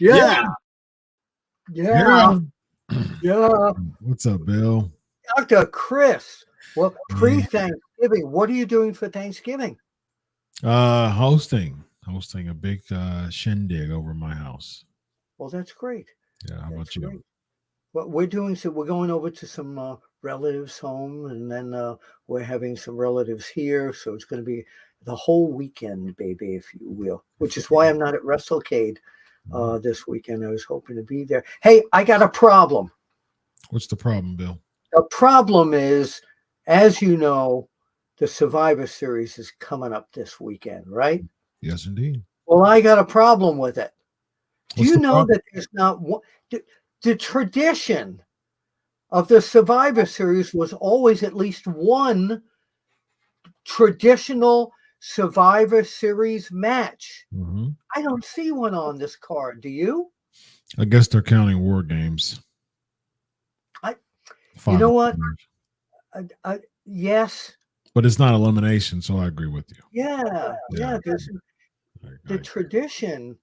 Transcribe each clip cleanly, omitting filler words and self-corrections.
Yeah. What's up, Bill? Dr. Chris. Well, pre-Thanksgiving, what are you doing for Thanksgiving? Hosting a big shindig over my house. Well, that's great. Yeah, how about you? What we're doing, so we're going over to some relatives' home, and then we're having some relatives here. So it's going to be the whole weekend, baby, if you will, which is why I'm not at WrestleCade this weekend. I was hoping to be there. Hey, I got a problem. What's the problem, Bill? The problem is, as you know, the Survivor Series is coming up this weekend, right? Yes, indeed. Well, I got a problem with it. Do What's you the know problem? that there's not one? The tradition of the Survivor Series was always at least one traditional Survivor Series match. Mm-hmm. I don't see one on this card. Do you? I guess they're counting WarGames. You know what? Yes. But it's not elimination, so I agree with you. Yeah. The tradition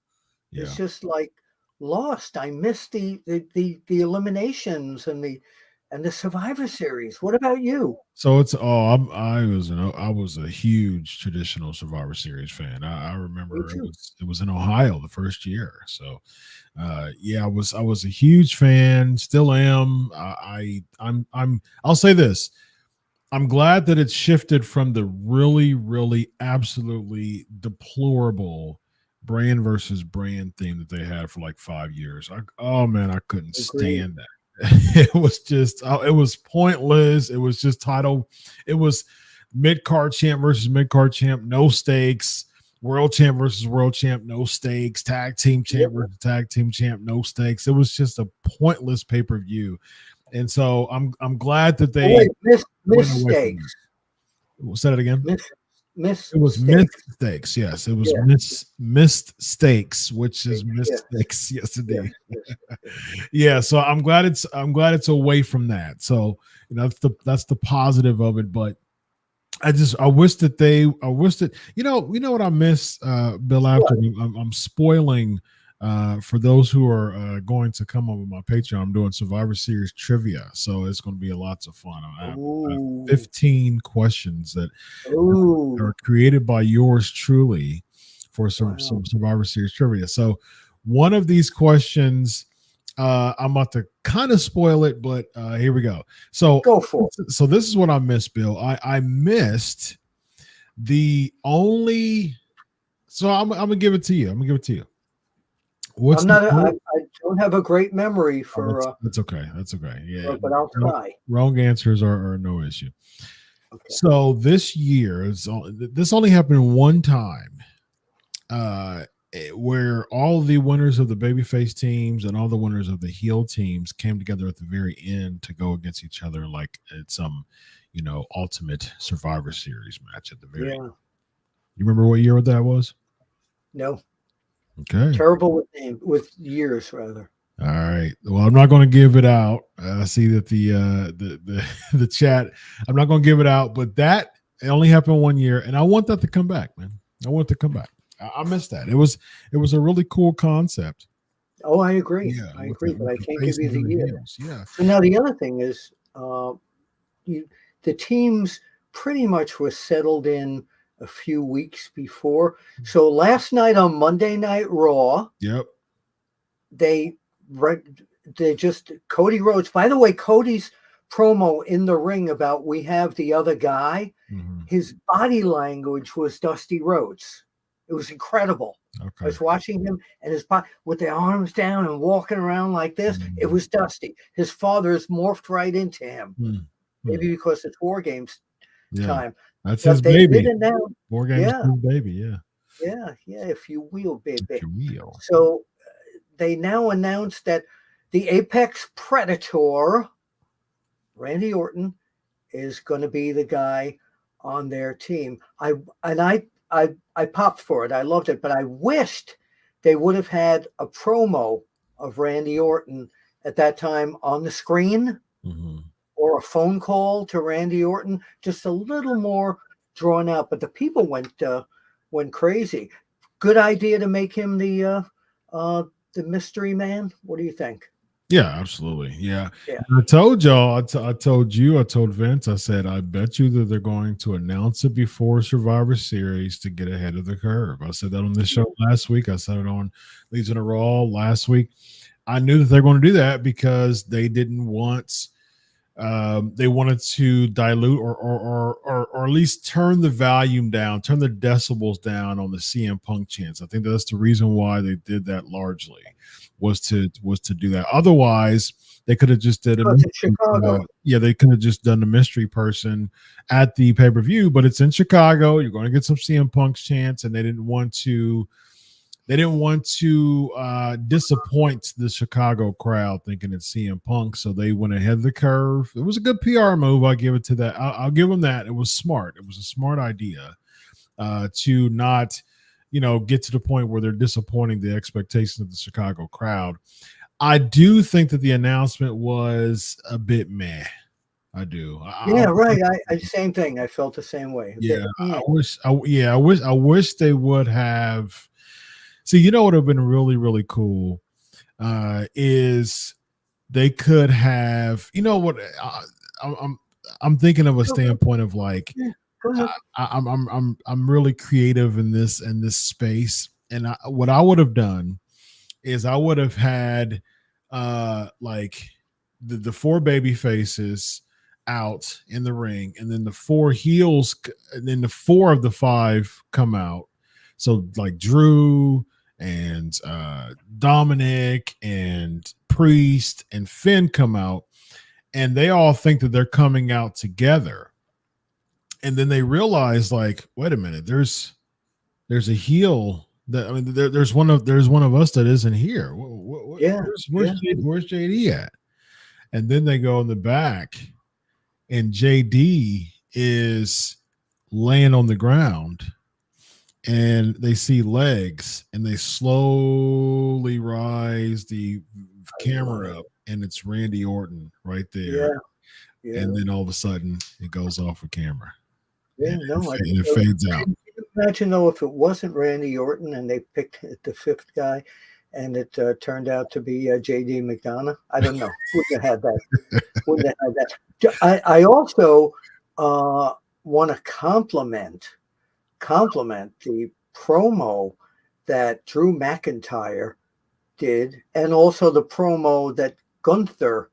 is just like lost. I missed the eliminations and the Survivor Series. What about you? So it's I was a huge traditional Survivor Series fan. I remember it was in Ohio the first year. So I was a huge fan, still am. I'll say this. I'm glad that it shifted from the really, really absolutely deplorable brand versus brand theme that they had for like 5 years. I couldn't stand that. It was pointless. It was just title. It was mid-card champ versus mid-card champ, no stakes. World champ versus world champ, no stakes. Tag team champ versus tag team champ, no stakes. It was just a pointless pay-per-view. And so I'm glad that they mistakes. Say that again. It was missed stakes. Yes, it was missed stakes, which is missed stakes. Yes, indeed. Yeah. So I'm glad it's away from that. So that's the positive of it. But I wish that you know what I miss, Bill. After I'm spoiling. For those who are going to come over my Patreon, I'm doing Survivor Series trivia, so it's going to be lots of fun. I have 15 questions that are created by yours truly for some Survivor Series trivia. So one of these questions, I'm about to kind of spoil it, but here we go. So go for it. So this is what I missed, Bill. I missed the only. So I'm gonna give it to you. I don't have a great memory Oh, for. that's okay. That's okay. Yeah, But I'll try. wrong answers are no issue. Okay. So this year, this only happened one time, where all the winners of the babyface teams and all the winners of the heel teams came together at the very end to go against each other, like at some, ultimate Survivor Series match at the very end. You remember what year that was? No. Okay. Terrible with years, rather. All right. Well, I'm not going to give it out. I see that the chat. I'm not going to give it out, but it only happened one year, and I want that to come back, man. I want it to come back. I missed that. It was a really cool concept. Oh, I agree. Yeah, I agree, but I can't give you the and year. heels. Yeah. So now the other thing is, the teams pretty much were settled in a few weeks before. So last night on Monday Night Raw, Yep. they just Cody Rhodes. By the way, Cody's promo in the ring about we have the other guy, his body language was Dusty Rhodes. It was incredible. Okay. I was watching him and his body with the arms down and walking around like this. It was Dusty. His father's morphed right into him. Maybe because it's WarGames time. That's his baby. WarGames baby. Yeah, if you will, baby. If you will. So they now announced that the Apex Predator, Randy Orton, is going to be the guy on their team. I popped for it. I loved it, but I wished they would have had a promo of Randy Orton at that time on the screen, or a phone call to Randy Orton, just a little more drawn out. But the people went crazy. Good idea to make him the mystery man. What do you think? Yeah, absolutely. Yeah. I told y'all, I told Vince, I said, I bet you that they're going to announce it before Survivor Series to get ahead of the curve. I said that on this show last week. I said it on Legion of Raw last week. I knew that they're going to do that because they didn't want, they wanted to dilute or at least turn the volume down, turn the decibels down on the CM Punk chants. I think that's the reason why they did that largely. Was to do that. Otherwise, they could have just did Chicago. They could have just done the mystery person at the pay-per-view, but it's in Chicago. You're going to get some CM Punk's chance, and they didn't want to disappoint the Chicago crowd thinking it's CM Punk, so they went ahead of the curve. It was a good PR move. I'll give it to that. I'll give them that. It was smart. It was a smart idea to not get to the point where they're disappointing the expectations of the Chicago crowd. I do think that the announcement was a bit meh. I do. Right. I same thing. I felt the same way. I wish they would have. See, what would have been really, really cool is they could have. I'm thinking of a standpoint of like. I'm really creative in this space, and what I would have done is I would have had like the four baby faces out in the ring, and then the four heels, and then the four of the five come out. So like Drew and Dominic and Priest and Finn come out, and they all think that they're coming out together. And then they realize, like, wait a minute, there's a heel that there's one of us that isn't here. Where's JD at? And then they go in the back, and JD is laying on the ground, and they see legs, and they slowly rise the camera up, and it's Randy Orton right there. Yeah. And then all of a sudden, it goes off of camera. It fades out. Can you imagine, though, if it wasn't Randy Orton and they picked the fifth guy and it turned out to be JD McDonough? I don't know. Wouldn't have had that. I also want to compliment the promo that Drew McIntyre did, and also the promo that Gunther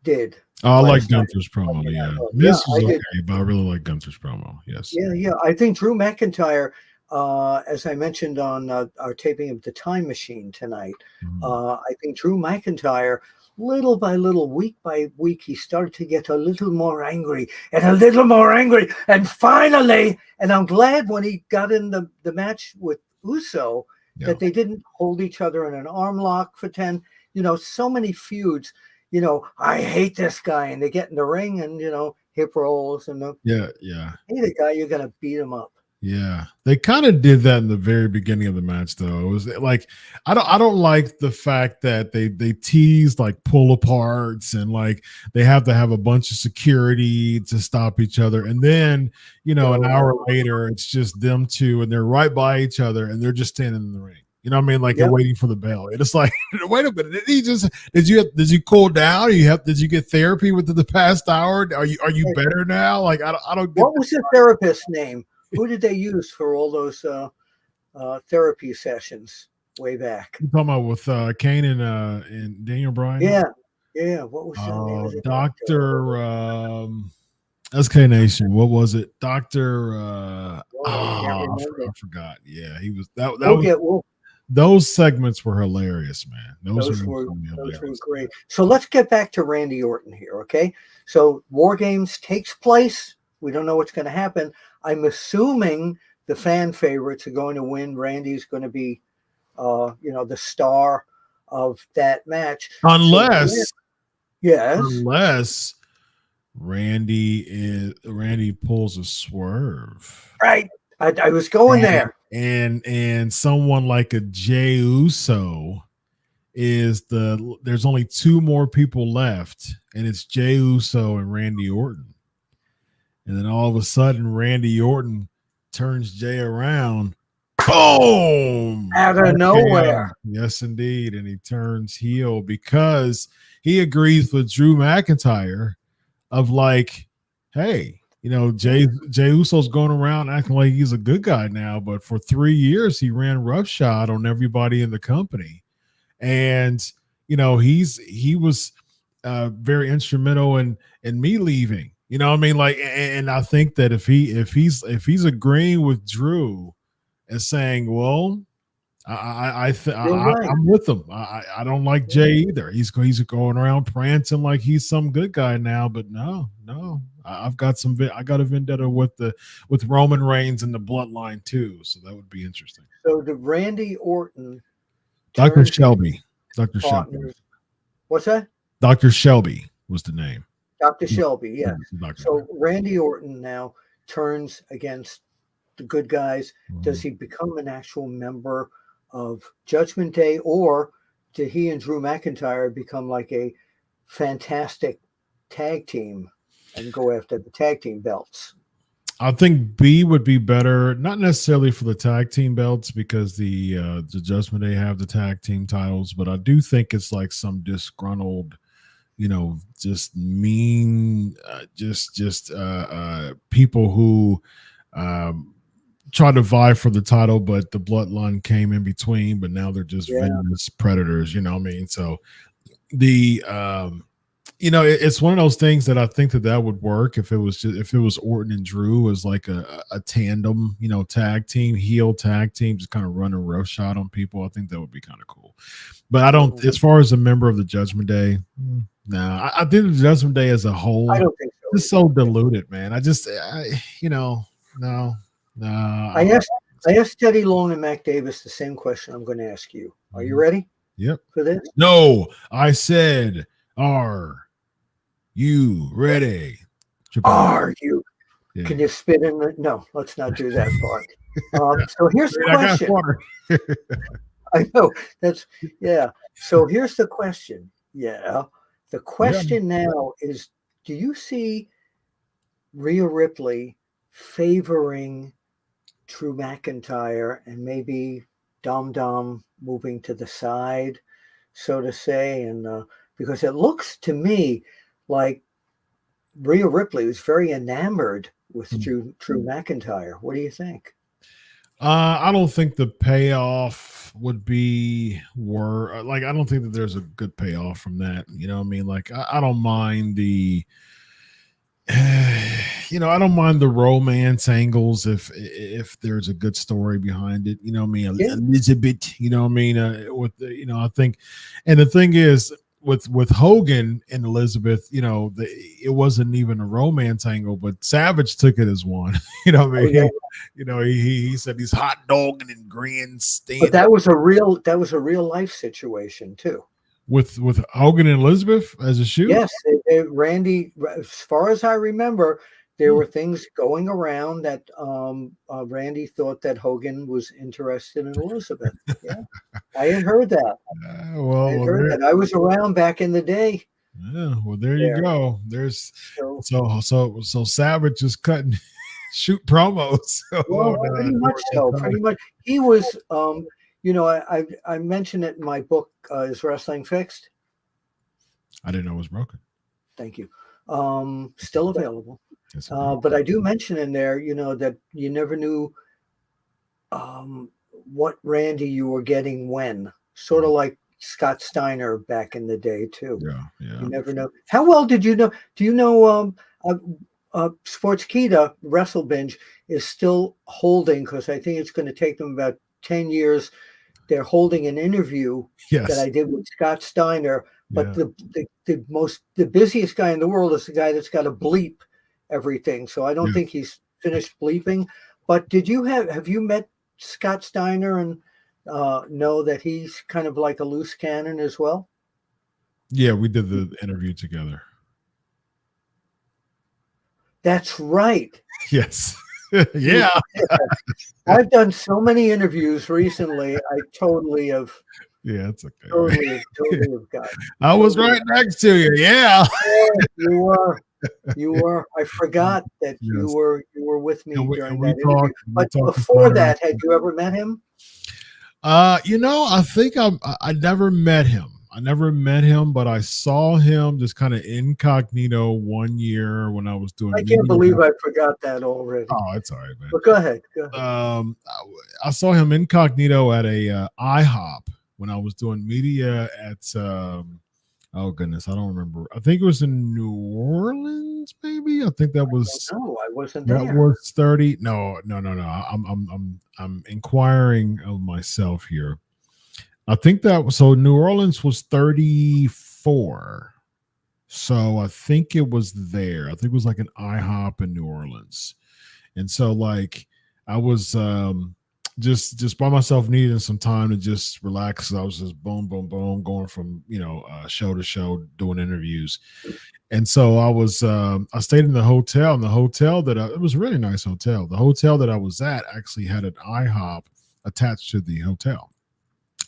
did. I like Gunther's promo, yeah. This is okay, but I really like Gunther's promo, yes. Yeah. I think Drew McIntyre as I mentioned on our taping of the Time Machine tonight, Mhm. I think Drew McIntyre, little by little, week by week, he started to get a little more angry and a little more angry. And finally, and I'm glad when he got in the match with Uso Yeah. that they didn't hold each other in an arm lock for 10. So many feuds, I hate this guy. And they get in the ring and, hip rolls and Yeah. Yeah. hey, the guy, you're going to beat him up. Yeah, they kind of did that in the very beginning of the match, though. It was like I don't like the fact that they tease like pull aparts and like they have to have a bunch of security to stop each other, and then an hour later it's just them two and they're right by each other and they're just standing in the ring. You know what I mean? Like they're waiting for the bell. And it's like, wait a minute, did you cool down? Did you get therapy within the past hour? Are you better now? Like I don't get. What was the therapist's name? Who did they use for all those therapy sessions way back? You talking about with Kane and Daniel Bryan? Yeah. What was the name of the Doctor SK Nation. What was it, Doctor? I forgot. Yeah, he was that. Those segments were hilarious, man. Those were great. So let's get back to Randy Orton here, okay? So WarGames takes place. We don't know what's going to happen. I'm assuming the fan favorites are going to win. Randy's going to be, the star of that match. Unless Randy pulls a swerve. Right. I was going there. And someone like a Jey Uso there's only two more people left, and it's Jey Uso and Randy Orton. And then all of a sudden, Randy Orton turns Jey around. Boom! Out of nowhere. Yes, indeed. And he turns heel because he agrees with Drew McIntyre of like, hey, Jey Uso's going around acting like he's a good guy now, but for 3 years he ran roughshod on everybody in the company. And, he was very instrumental in me leaving. You know what I mean? Like, and I think that if he's agreeing with Drew and saying, well, I'm with him. I don't like Jey either. He's going around prancing like he's some good guy now, but no. I got a vendetta with Roman Reigns and the bloodline too, so that would be interesting. So the Randy Orton, Dr. Shelby. What's that? Dr. Shelby was the name. Dr. Shelby, yes. So Randy Orton now turns against the good guys. Does he become an actual member of Judgment Day, or did he and Drew McIntyre become like a fantastic tag team and go after the tag team belts? I think B would be better, not necessarily for the tag team belts because the Judgment Day have the tag team titles, but I do think it's like some disgruntled, just mean, people who try to vie for the title, but the bloodline came in between, but now they're just venomous predators, you know what I mean? So the it's one of those things that I think that would work if it was Orton and Drew as like a tandem, tag team, heel tag team, just kind of running roughshod on people. I think that would be kind of cool. But I don't, as far as a member of the Judgment Day, no, I think the Judgment Day as a whole, I don't think so. It's so diluted, man. No. I asked Teddy Long and Mac Davis the same question I'm going to ask you. Are you ready? Yep. For this? No, I said, are you ready? Are you? Yeah. Can you spit in the? No, let's not do that part. So here's the question. I know that's So here's the question. Yeah. The question now is: do you see Rhea Ripley favoring Drew McIntyre and maybe Dom moving to the side, so to say? And because it looks to me like Rhea Ripley was very enamored with Drew McIntyre. What do you think? I don't think the payoff would be I don't think that there's a good payoff from that. You know what I mean? Like I don't mind the I don't mind the romance angles if there's a good story behind it. Yeah. Elizabeth. I think, and the thing is with Hogan and Elizabeth, it wasn't even a romance angle, but Savage took it as one. Oh, yeah. He said he's hot dogging and grandstanding. But that was a real life situation too. With Hogan and Elizabeth as a shoot. Yes, Randy. As far as I remember, there were things going around that Randy thought that Hogan was interested in Elizabeth. Yeah, I had heard that. I was around back in the day. Yeah, well, there you go. There's so Savage is cutting shoot promos. Pretty much so. Pretty much, he was. I mentioned it in my book. Is Wrestling Fixed? I didn't know it was broken. Thank you. Still available. Yes, but I do mention in there, that you never knew what Randy you were getting when. Sort of like Scott Steiner back in the day too. Yeah. You never know. How well did you know? Do you know Sportskeeda Wrestle Binge is still holding, because I think it's going to take them about 10 years. They're holding an interview that I did with Scott Steiner. But the busiest guy in the world is the guy that's got to bleep everything. So I don't think he's finished bleeping. But have you met Scott Steiner and know that he's kind of like a loose cannon as well? Yeah, we did the interview together. That's right. Yes. Yeah. I've done so many interviews recently. I totally have. Yeah, it's okay. Totally have got. I was right next to you. Yeah. You were. I forgot that you were with me during that interview. But before that, had you ever met him? I think I never met him. But I saw him just kind of incognito one year when I was doing. I can't believe I forgot that already. Oh, it's all right, man. But go ahead. I saw him incognito at a IHOP when I was doing media at. Oh goodness, I don't remember. I think it was in New Orleans, maybe. I think that was. No, I wasn't there. That was 30. No. I'm inquiring of myself here. I think that was so. New Orleans was 34, so I think it was there. I think it was like an IHOP in New Orleans, and so like I was just by myself, needing some time to just relax. I was just boom, going from show to show doing interviews, and so I stayed in the hotel. And the hotel it was a really nice hotel. The hotel that I was at actually had an IHOP attached to the hotel.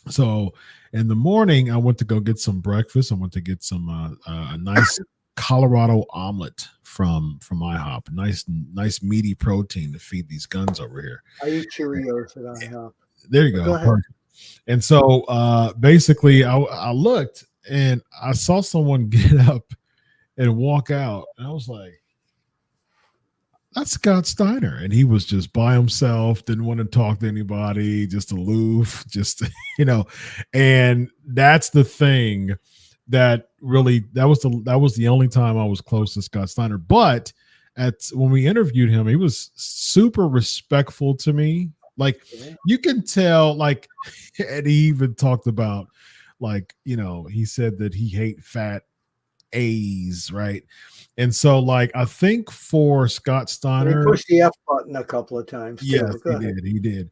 So in the morning, I went to go get some breakfast. I went to get some a nice Colorado omelet from IHOP. Nice meaty protein to feed these guns over here. I eat Cheerios at IHOP. There you go. And so basically, I looked and I saw someone get up and walk out, and I was like, that's Scott Steiner. And he was just by himself, didn't want to talk to anybody, just aloof, and that's the thing that really, that was the only time I was close to Scott Steiner. But when we interviewed him, he was super respectful to me. Like you can tell, like, and he even talked about, like, he said that he hate fat A's, right? And so, like, I think for Scott Steiner, he pushed the F button a couple of times. Yes, he did.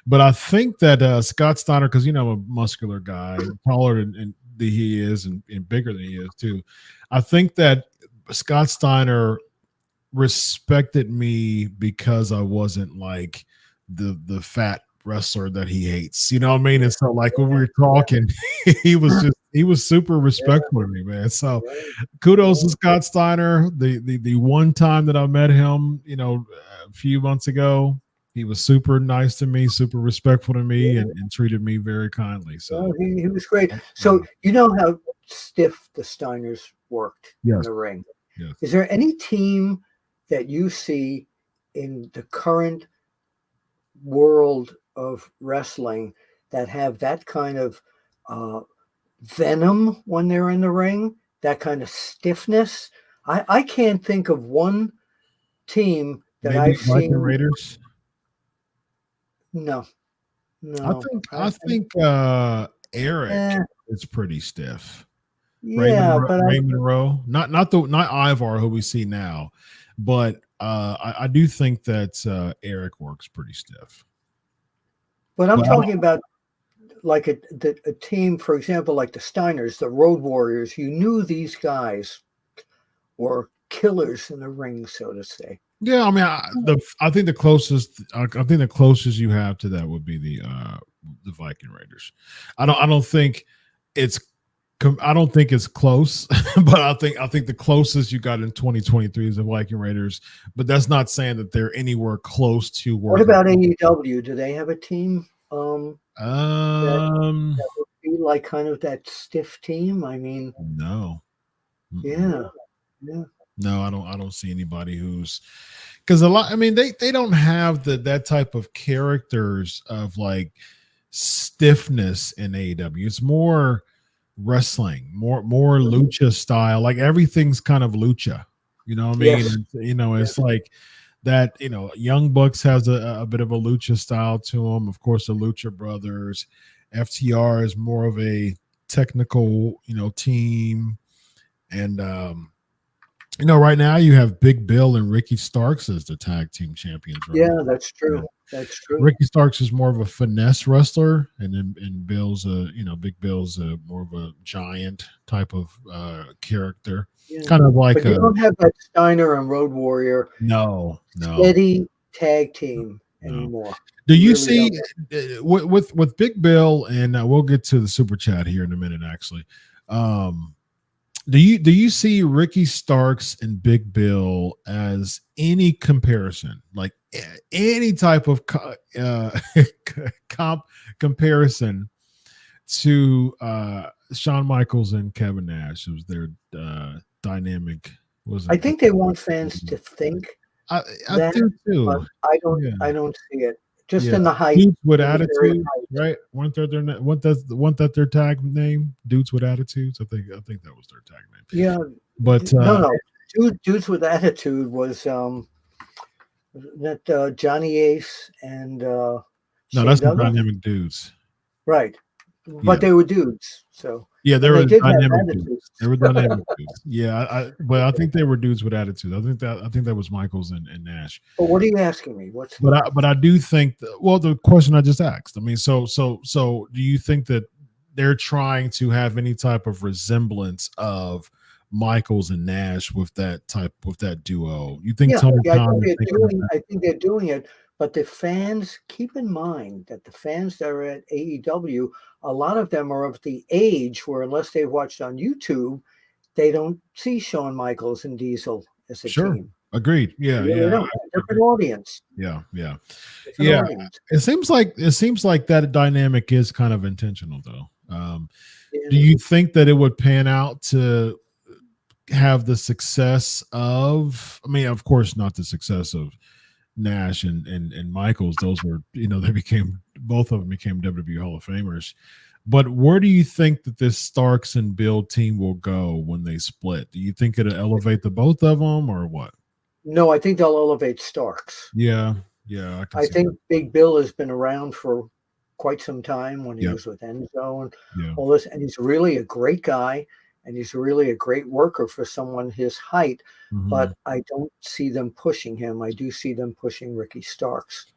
But I think that Scott Steiner, because I'm a muscular guy, taller than he is, and bigger than he is too. I think that Scott Steiner respected me because I wasn't like the fat wrestler that he hates. You know what I mean? And so, like, when we were talking, he was super respectful of me, man. So kudos to Scott Steiner. The one time that I met him, a few months ago, he was super nice to me, super respectful to me, and treated me very kindly. So he was great. So you know how stiff the Steiners worked in the ring. Yes. Is there any team that you see in the current world of wrestling that have that kind of venom when they're in the ring, that kind of stiffness? I can't think of one team that Maybe I've Viking seen. Raiders. No, I no. think I think Eric Eh, is pretty stiff. yeah, but Raymond Rowe, not Ivar who we see now, but I do think that Eric works pretty stiff. I'm But I don't, talking about like a team, for example, like the Steiners, the Road Warriors. You knew these guys were killers in the ring, so to say. yeah, I mean, I think the closest you have to that would be the Viking Raiders. I don't think it's close, but I think the closest you got in 2023 is the Viking Raiders. But that's not saying that they're anywhere close to where. What about AEW? Do they have a team Um, that would be like kind of that stiff team? I mean, no. yeah, yeah. No, I don't see anybody who's because a lot. I mean, they don't have that type of characters of like stiffness in AEW. It's more wrestling, more lucha style. Like everything's kind of lucha. You know what I mean? Yes. It's like that. Young Bucks has a bit of a lucha style to them. Of course, the Lucha Brothers. FTR is more of a technical, team, and right now you have Big Bill and Ricky Starks as the tag team champions. Right? Yeah, that's true. That's true. Ricky Starks is more of a finesse wrestler, and Bill's Big Bill's more of a giant type of character. Yeah. Kind of like but you don't have that Steiner and Road Warrior steady tag team anymore. Do you see with Big Bill, and we'll get to the super chat here in a minute, actually. Do you see Ricky Starks and Big Bill as any comparison, like any type of comparison to Shawn Michaels and Kevin Nash? It was their dynamic. I think they want fans to think. I do too. But I don't. Yeah. I don't see it. Just in the height. Dudes with attitude, right? Weren't that their tag name? Dudes with attitudes. I think that was their tag name. Yeah, but no. Dudes with attitude was that Johnny Ace and no, that's the Dynamic Dudes, right? But they were dudes, so yeah, they were dynamic dudes. They were dynamic dudes. Yeah, but I think they were dudes with attitude. I think that was Michaels and Nash. But what are you asking me? But I do think the question I just asked. I mean, so do you think that they're trying to have any type of resemblance of Michaels and Nash with that duo? You think Tony Khan? I think they're doing it. But the fans, keep in mind that the fans that are at AEW, a lot of them are of the age where, unless they've watched on YouTube, they don't see Shawn Michaels and Diesel as a team. Agreed. Yeah, yeah. Different audience. Yeah. Audience. It seems like that dynamic is kind of intentional, though. Do you think that it would pan out to have the success of? I mean, of course, not the success of Nash and Michaels. Those were, both of them became WWE Hall of Famers. But where do you think that this Starks and Bill team will go when they split? Do you think it'll elevate the both of them, or what? No, I think they'll elevate Starks. Yeah. I think Big Bill has been around for quite some time when he was with Enzo and all this, and he's really a great guy. And he's really a great worker for someone his height, but I don't see them pushing him. I do see them pushing Ricky Starks.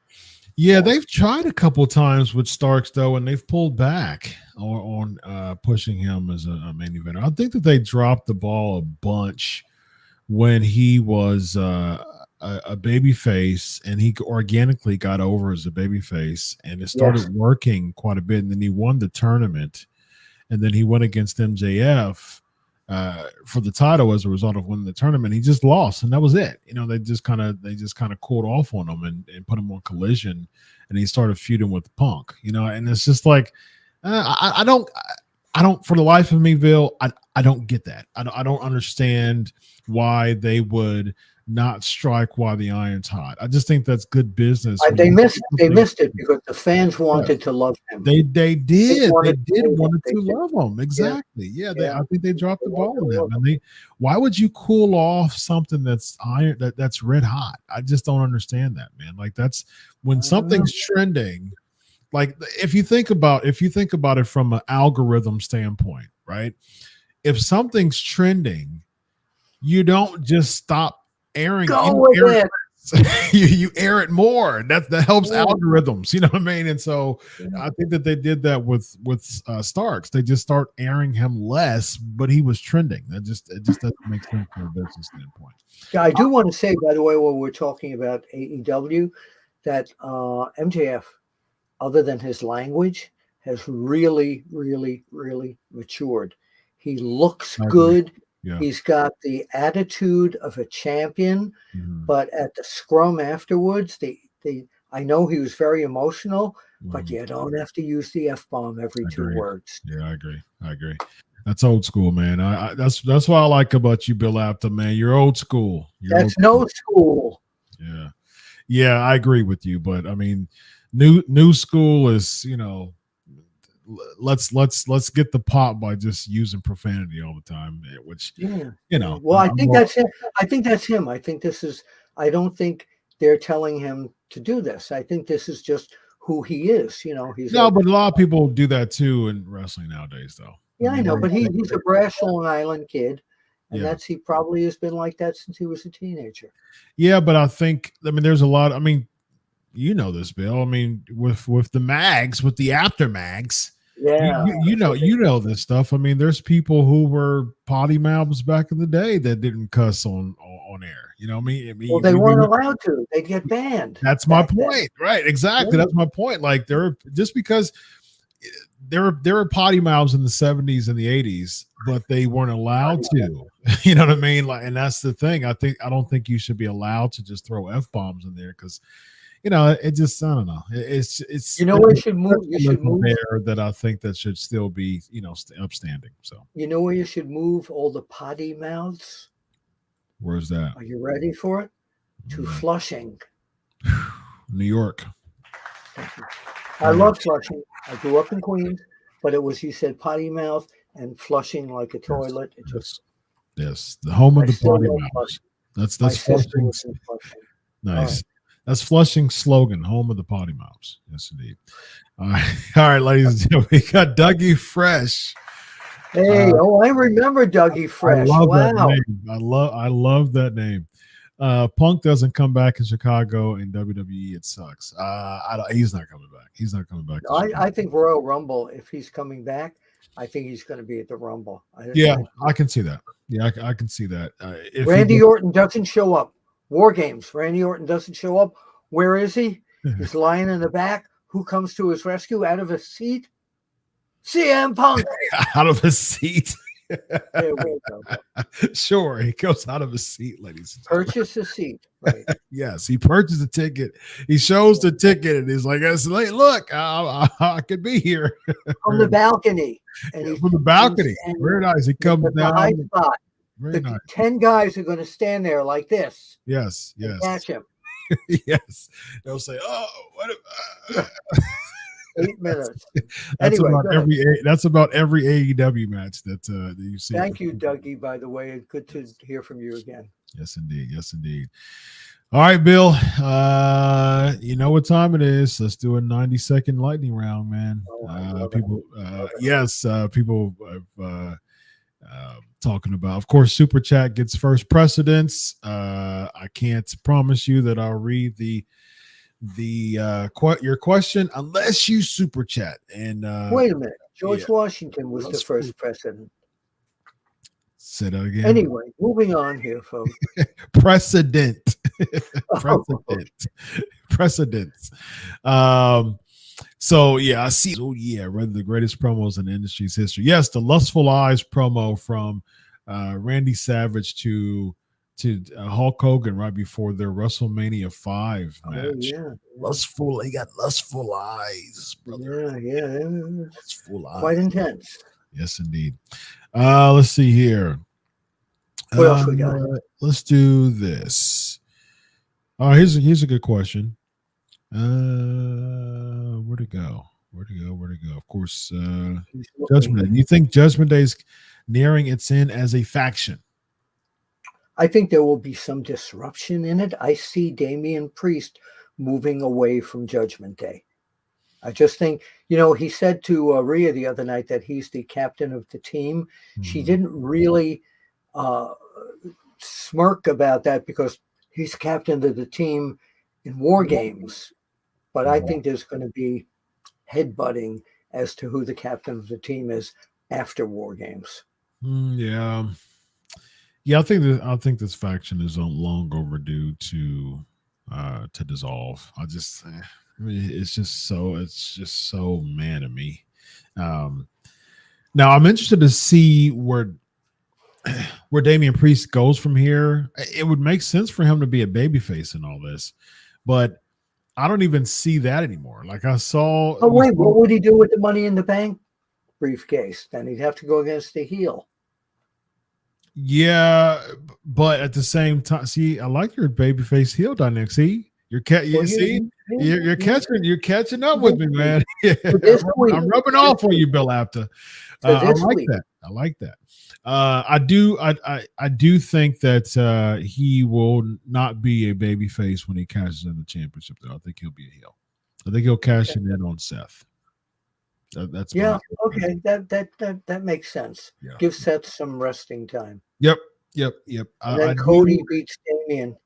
Yeah, they've tried a couple times with Starks, though, and they've pulled back on pushing him as a main eventer. I think that they dropped the ball a bunch when he was a baby face, and he organically got over as a baby face, and it started working quite a bit. And then he won the tournament. And then he went against MJF for the title as a result of winning the tournament. He just lost, and that was it. They just kind of cooled off on him and put him on Collision, and he started feuding with Punk. And it's just like I don't for the life of me, Bill, I don't get that. I don't understand why they would not strike while the iron's hot. I just think that's good business. They missed it because the fans wanted to love him. They did. They wanted to love him. Exactly. Yeah. I think they dropped the ball on that. And why would you cool off something that's iron that's red hot? I just don't understand that, man. Like that's when something's trending. Like if you think about it from an algorithm standpoint, right? If something's trending, you don't just stop airing. You air it more. That helps algorithms. You know what I mean? And so I think that they did that with Starks. They just start airing him less, but he was trending. It just doesn't make sense from a business standpoint. Yeah, I do want to say, by the way, while we're talking about AEW, that MJF, other than his language, has really, really, really matured. He looks good. Yeah. He's got the attitude of a champion, but at the scrum afterwards, I know he was very emotional, but you don't have to use the F-bomb every 2 words. Yeah, I agree. That's old school, man. That's what I like about you, Bill Apter, man. You're old school. That's no school. Yeah, I agree with you, but I mean, new school is, let's get the pop by just using profanity all the time, which well, I think that's him. I think that's him. I think I don't think they're telling him to do this. I think this is just who he is. But a lot of people do that too in wrestling nowadays, though. Yeah, I know, but he's a brash Long Island kid, and he probably has been like that since he was a teenager. Yeah, but I mean, there's a lot. I mean, you know this, Bill. I mean, with the mags, with the Apter mags. Yeah, you know this stuff. I mean, there's people who were potty mouths back in the day that didn't cuss on air. You know what I mean? Well, they weren't allowed to. They'd get banned. That's my point, right? Exactly. That's my point. Like just because there were potty mouths in the 70s and the 80s, but they weren't allowed to. You know what I mean? Like, and that's the thing. I don't think you should be allowed to just throw F-bombs in there because. It just, I don't know. It's where you should move. You should move there that I think that should still be, upstanding. So where you should move all the potty mouths. Where's that? Are you ready for it? To Flushing, New York. I love Flushing. I grew up in Queens, but it was, you said potty mouth and flushing like a toilet. It just the home of the potty mouths. That's Flushing. Nice. Right. That's Flushing's slogan, home of the potty mouths. Yes, indeed. All right, ladies and gentlemen, we got Dougie Fresh. Hey, I remember Dougie Fresh. I love that name. I love that name. Punk doesn't come back in Chicago in WWE. It sucks. He's not coming back. He's not coming back. I think Royal Rumble, if he's coming back, I think he's going to be at the Rumble. I can see that. Yeah, I can see that. If Randy Orton doesn't show up, WarGames, Randy Orton doesn't show up. Where is he? He's lying in the back. Who comes to his rescue out of his seat? CM Punk. Out of his seat. There we go. Sure, he goes out of his seat, ladies. Purchase a seat. Right. Yes, he purchased a ticket. He shows the ticket, and he's like, "Look, I could be here from the balcony." And from the balcony, very nice. He comes down. High spot. Nice. 10 guys are going to stand there like this. Yes. Catch him. Yes. They'll say, "Oh, what?" 8 minutes. That's about every AEW match that you see. Thank you, Dougie, by the way. Good to hear from you again. Yes, indeed. All right, Bill. You know what time it is. Let's do a 90-second lightning round, man. People talking about, of course, Super Chat gets first precedence. I can't promise you that I'll read your question unless you Super Chat. And wait a minute, George Washington was the first president. Say that again. Anyway, moving on here, folks. Precedent. So I see. Oh yeah, one of the greatest promos in the industry's history. Yes, the Lustful Eyes promo from Randy Savage to Hulk Hogan right before their WrestleMania 5 match. Lustful. They got lustful eyes, brother. Yeah. Lustful eyes. Quite intense. Yes, indeed. Let's see here. What else we got? Let's do this. Oh, here's a good question. Where'd it go? Where'd it go? Of course, Judgment Day. Do you think Judgment Day is nearing its end as a faction? I think there will be some disruption in it. I see Damian Priest moving away from Judgment Day. I just think, he said to Rhea the other night that he's the captain of the team. Mm-hmm. She didn't really smirk about that because he's captain of the team in WarGames. But I think there's going to be headbutting as to who the captain of the team is after WarGames. Yeah. Yeah, I think this faction is long overdue to dissolve. It's just so man to me. Now I'm interested to see where Damian Priest goes from here. It would make sense for him to be a babyface in all this, but I don't even see that anymore. Like I saw. Oh wait, what would he do with the Money in the Bank briefcase? Then he'd have to go against the heel. Yeah, but at the same time, see, I like your babyface heel dynamic. See, you're catching up with me, man. I'm rubbing off on you, Bill Apter. I like that. I do think that he will not be a babyface when he cashes in the championship, though. I think he'll be a heel. I think he'll cash in on Seth. That's okay. That makes sense. Yeah. Give Seth some resting time. Yep. And then Cody beats Damian.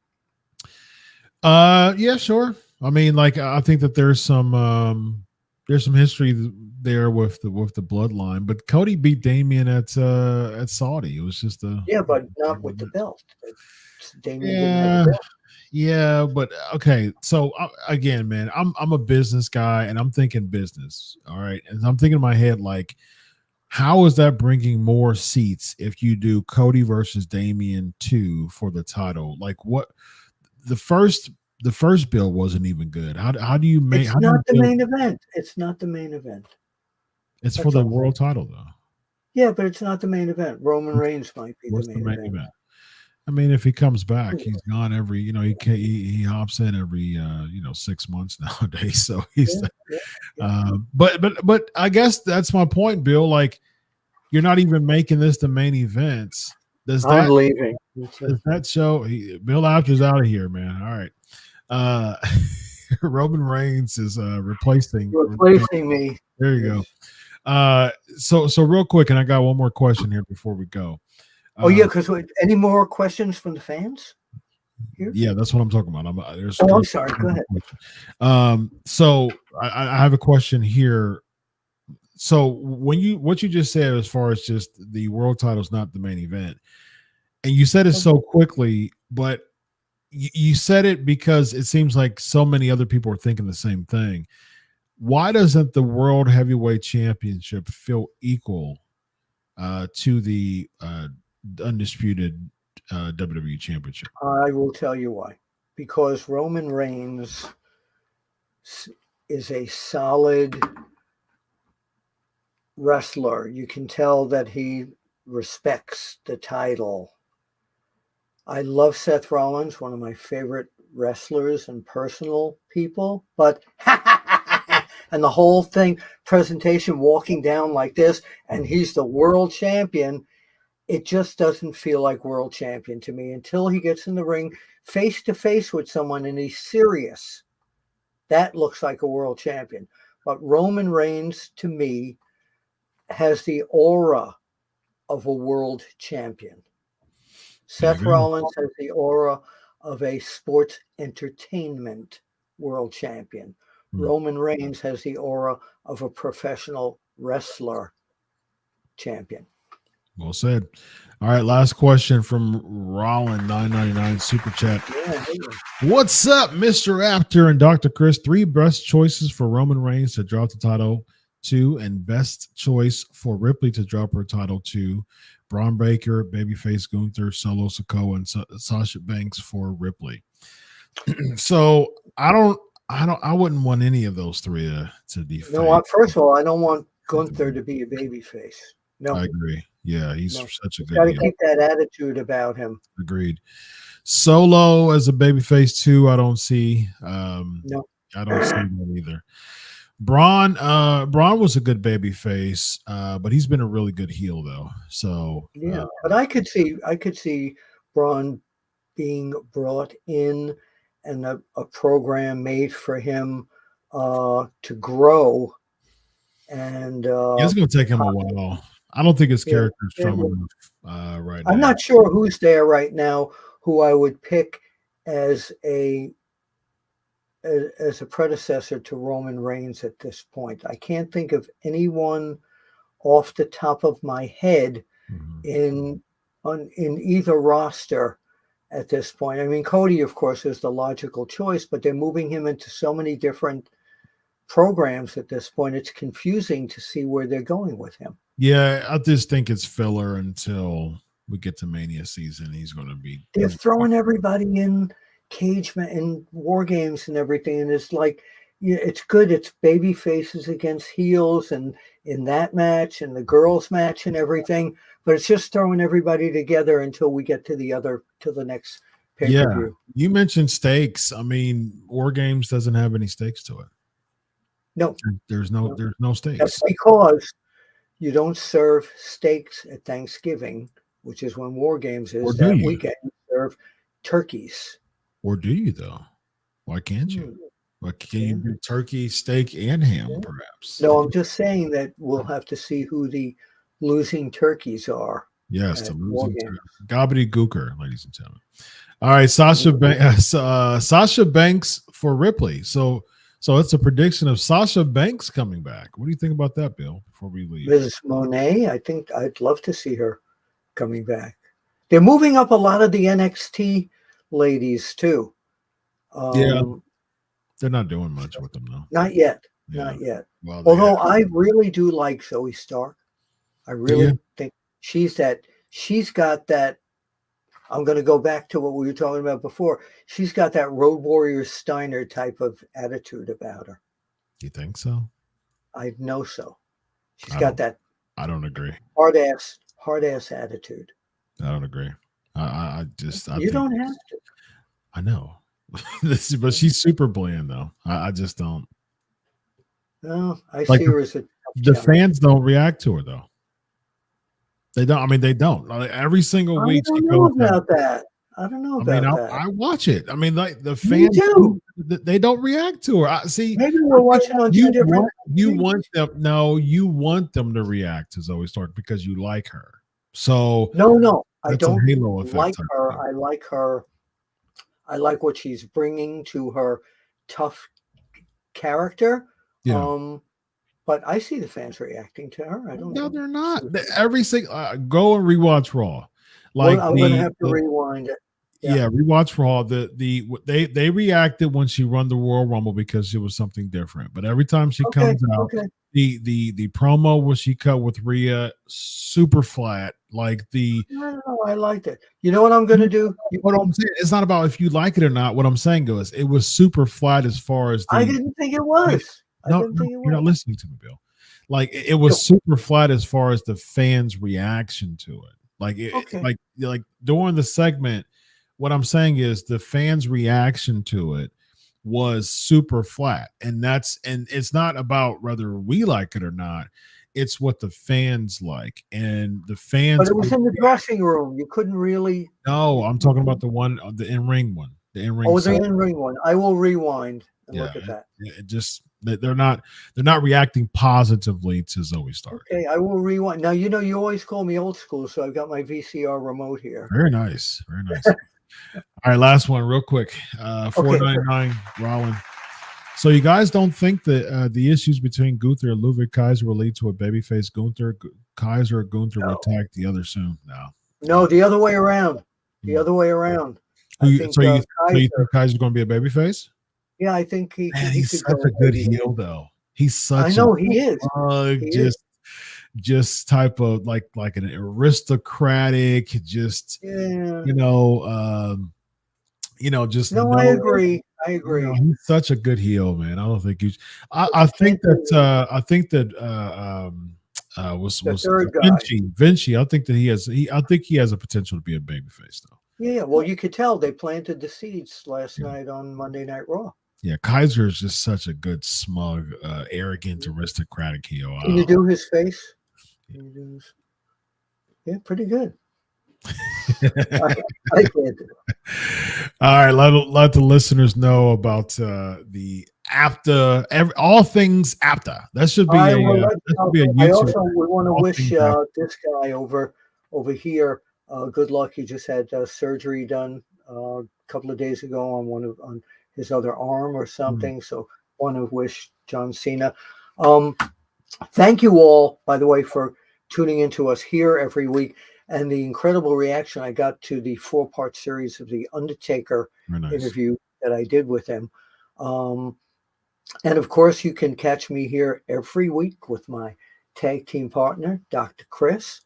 Yeah, sure. I mean, I think that there's some history there with the bloodline, but Cody beat Damian at Saudi. It was just but not with the belt. Damian didn't have the belt. Yeah, but okay. So again, man, I'm a business guy, and I'm thinking business. All right, and I'm thinking in my head how is that bringing more seats if you do Cody versus Damian 2 for the title? What the first bill wasn't even good. How do you make? It's not the main event. It's not the main event. It's for the world title, though. Yeah, but it's not the main event. Roman Reigns might be the main event. I mean, if he comes back, he's gone every, he hops in every, 6 months nowadays. So he's, but I guess that's my point, Bill. You're not even making this the main event. I'm leaving. Does that show? Bill Apter's out of here, man. All right. Roman Reigns is replacing me. There you go. So real quick, and I got one more question here before we go. Because any more questions from the fans here? Yeah, that's what I'm talking about. I'm sorry. Go ahead. So I have a question here. So what you just said as far as just the world title is not the main event, and you said it so quickly, but you said it because it seems like so many other people are thinking the same thing. Why doesn't the World Heavyweight Championship feel equal to the undisputed WWE Championship? I will tell you why. Because Roman Reigns is a solid wrestler. You can tell that he respects the title. I love Seth Rollins, one of my favorite wrestlers and personal people, but and the whole presentation walking down like this, and he's the world champion. It just doesn't feel like world champion to me until he gets in the ring face to face with someone and he's serious. That looks like a world champion. But Roman Reigns, to me, has the aura of a world champion. Seth Rollins has the aura of a sports entertainment world champion. Roman Reigns has the aura of a professional wrestler champion. Well said. All right, last question from Rollin 999 Super Chat. What's up, Mr. Apter and Dr. Chris? 3 best choices for Roman Reigns to drop the title to, and best choice for Ripley to drop her title to. Braun Breaker, babyface Gunther, Solo Sikoa, and Sasha Banks for Ripley. So I wouldn't want any of those 3 to defend. No, first of all, I don't want Gunther to be a babyface. No, I agree. Yeah, he's No, such a he's good got to heel. keep that attitude about him. Agreed. Solo as a babyface too, I don't see. No. I don't see that either. Braun was a good babyface, but he's been a really good heel though. So Yeah, but I could see Braun being brought in and a program made for him to grow and it's going to take him a while. I don't think his yeah, character is strong enough right I'm now. not sure who's there right now who I would pick as a predecessor to Roman Reigns at this point. I can't think of anyone off the top of my head in either roster at this point. I mean, Cody, of course, is the logical choice, but they're moving him into so many different programs at this point. It's confusing to see where they're going with him. Yeah, I just think it's filler until we get to Mania season. He's going to be. They're throwing everybody in cage and war games and everything, and it's like, yeah, it's good. It's baby faces against heels, and in that match and the girls match and everything. But it's just throwing everybody together until we get to the next pay-per-view. Yeah, you mentioned stakes. I mean, WarGames doesn't have any stakes to it. No, there's no stakes. That's because you don't serve steaks at Thanksgiving, which is when WarGames is that weekend. You serve turkeys. Or do you though? Why can't you? Why can't you do turkey, steak, and ham, perhaps? No, I'm just saying that we'll have to see who the losing turkeys are. Yes, the losing gobbledygooker, ladies and gentlemen. All right, Sasha Banks for Ripley. So it's a prediction of Sasha Banks coming back. What do you think about that, Bill? Before we leave, Ms. Monet, I think I'd love to see her coming back. They're moving up a lot of the NXT ladies too. Yeah, they're not doing much with them though. Not yet. Yeah. Not yet. Well, although I really do like Zoe Stark. I really think she's got that. I'm going to go back to what we were talking about before. She's got that Road Warrior Steiner type of attitude about her. You think so? I know so. She's got that. I don't agree. Hard ass attitude. I don't agree. I don't have to. I know. But she's super bland though. I just don't. No, I see her as the fans don't react to her though. They don't. I mean, they don't. Like, every single week. I don't know about that. I don't know about that. I watch it. I mean, like the fans, they don't react to her. I see. Maybe we're watching on two different. You want them? No, you want them to react to Zoe Stark because you like her. So no, I don't like her. I like her. I like what she's bringing to her tough character. Yeah. But I see the fans reacting to her. I don't know. No, they're not. Every single go and rewatch Raw. Like I'm going to have to rewind it. Yeah, rewatch Raw. They reacted when she won the Royal Rumble because it was something different. But every time she comes out, the promo was she cut with Rhea super flat. Like I don't know. I liked it. You know what I'm going to do? What I'm saying, it's not about if you like it or not. What I'm saying is, it was super flat as far as I didn't think it was. No, you're not listening to me, Bill. Like it was super flat as far as the fans' reaction to it. Like during the segment, what I'm saying is the fans' reaction to it was super flat, and it's not about whether we like it or not. It's what the fans like, and the fans. But it was in the dressing room. You couldn't really. No, I'm talking about the in-ring one. The in-ring. Oh, the in-ring one. I will rewind and look at that. It just they're not reacting positively to Zoe Stark. Okay, I will rewind. Now you always call me old school, so I've got my VCR remote here. Very nice, very nice. All right, last one, real quick. 499 Rollins. So you guys don't think that the issues between Gunther and Ludwig Kaiser will lead to a babyface Gunther will attack the other soon? No, the other way around. The other way around. So you think Kaiser's going to be a babyface? Yeah, I think he's such a good heel, though. He's such. I know he is. Just type of like an aristocratic, just just. No, I agree. He's such a good heel, man. I don't think he's. I think that Was the third guy. Vinci. I think that I think he has a potential to be a babyface though. Yeah, well, you could tell they planted the seeds last night on Monday Night Raw. Yeah, Kaiser is just such a good, smug, arrogant, aristocratic heel. Can you do his face? Yeah, pretty good. I can't do it. All right, let the listeners know about the Apter, all things Apter. That should be a YouTube. I also want to wish this guy over here good luck. He just had surgery done a couple of days ago on his other arm or something. So want to wish John Cena. Thank you all, by the way, for tuning into us here every week and the incredible reaction I got to the 4-part series of the Undertaker interview that I did with him. And of course, you can catch me here every week with my tag team partner, Dr. Chris.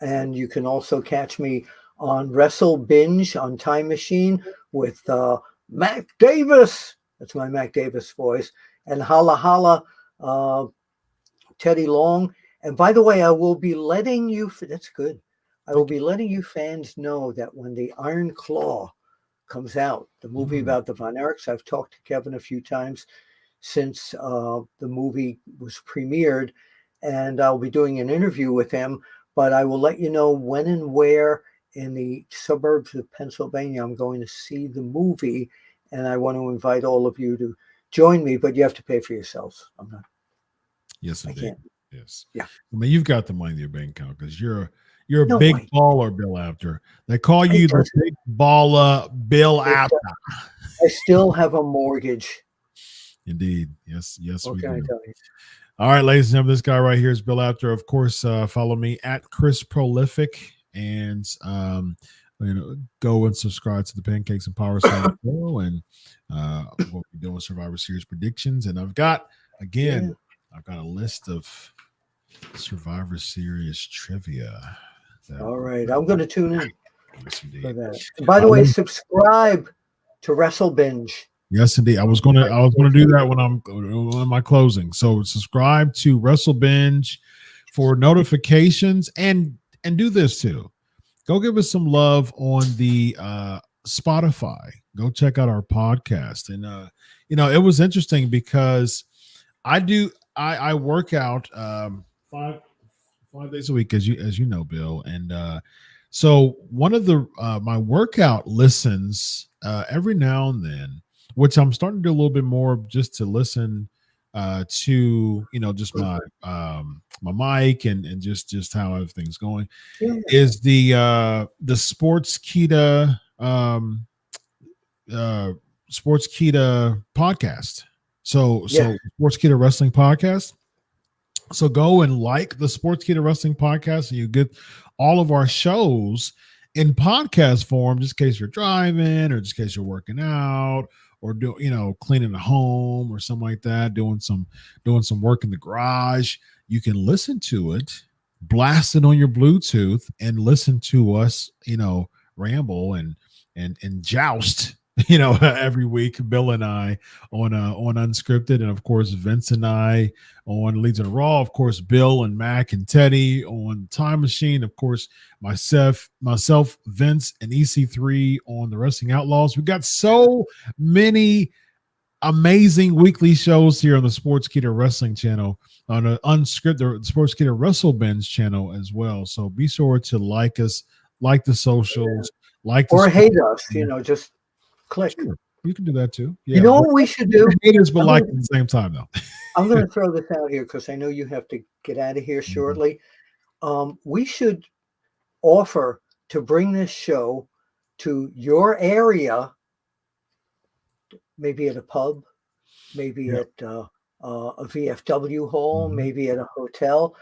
And you can also catch me on Wrestle Binge on Time Machine with Mac Davis. That's my Mac Davis voice. And Holla Holla, Teddy Long. And by the way, I will be letting you, that's good. I will be letting you fans know that when the Iron Claw comes out, the movie about the Von Erichs, I've talked to Kevin a few times since the movie was premiered, and I'll be doing an interview with him, but I will let you know when and where in the suburbs of Pennsylvania I'm going to see the movie, and I want to invite all of you to join me, but you have to pay for yourselves. I'm not. Yes, indeed. I can't. Yes. Yeah. I mean, you've got the money in your bank account because you're a big baller, Bill Apter. They call you the big baller, Bill Apter. I still have a mortgage. Indeed. Yes, we do. I tell you? All right, ladies and gentlemen, this guy right here is Bill Apter. Of course, follow me at Chris Prolific and go and subscribe to the Pancakes and Power Slam show, and we'll be doing Survivor Series predictions. And I've got a list of Survivor Series trivia. All right, I'm going to tune in for that. And by the way, subscribe to Wrestle Binge. Yes, indeed. I was gonna do that when I'm on my closing. So subscribe to Wrestle Binge for notifications, and do this too. Go give us some love on the Spotify. Go check out our podcast. And it was interesting because I work out 5 days a week, as you know, Bill. And so one of the my workout listens every now and then, which I'm starting to do a little bit more just to listen to, just my mic and just how everything's going. Is the Sportskeeda podcast. So Sportskeeda Wrestling Podcast. So go and like the Sportskeeda Wrestling Podcast, and you get all of our shows in podcast form, just in case you're driving or just in case you're working out or cleaning the home or something like that, doing some work in the garage. You can listen to it, blast it on your Bluetooth, and listen to us, ramble and joust, every week, Bill and I on UnSKripted, and of course Vince and I on Legion of Raw, of course Bill and Mac and Teddy on Time Machine, of course myself, Vince, and EC3 on the Wrestling Outlaws. We've got so many amazing weekly shows here on the Sportskeeda Wrestling channel, on the UnSKripted Sportskeeda Wrestle Binge channel as well. So be sure to like us, like the socials, or hate us, just click. Sure. You can do that too. Yeah. You know what we should do? Haters, but like at the same time, though. I'm going to throw this out here because I know you have to get out of here shortly. We should offer to bring this show to your area, maybe at a pub, maybe at a VFW hall, maybe at a hotel.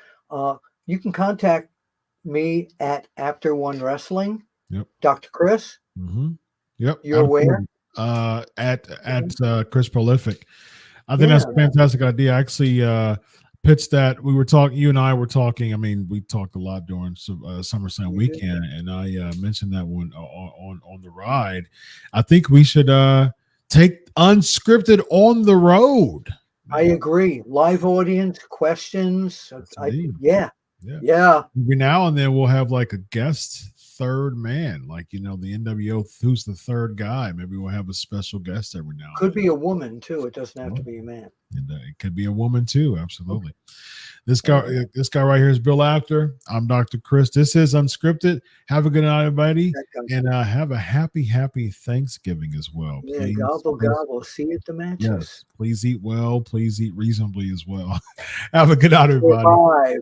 You can contact me at Apter One Wrestling. Yep. Dr. Chris. Yep. You're aware? At Chris Prolific. I think that's a fantastic idea. I actually pitched that. You and I were talking. I mean, we talked a lot during SummerSlam weekend, and I mentioned that one on the ride. I think we should take UnSKripted on the road. I agree. Live audience, questions. Yeah. Every now and then we'll have like a guest third man, like the NWO. Who's the third guy? Maybe we'll have a special guest every now and Could then. be a woman too. It doesn't have to be a man. And, it could be a woman too. Absolutely. This guy right here is Bill Apter. I'm Dr. Chris. This is Unscripted. Have a good night, everybody, and have a happy Thanksgiving as well. Yeah, Please, gobble. See you at the matches. Yes, please eat well. Please eat reasonably as well. Have a good night, everybody. Bye.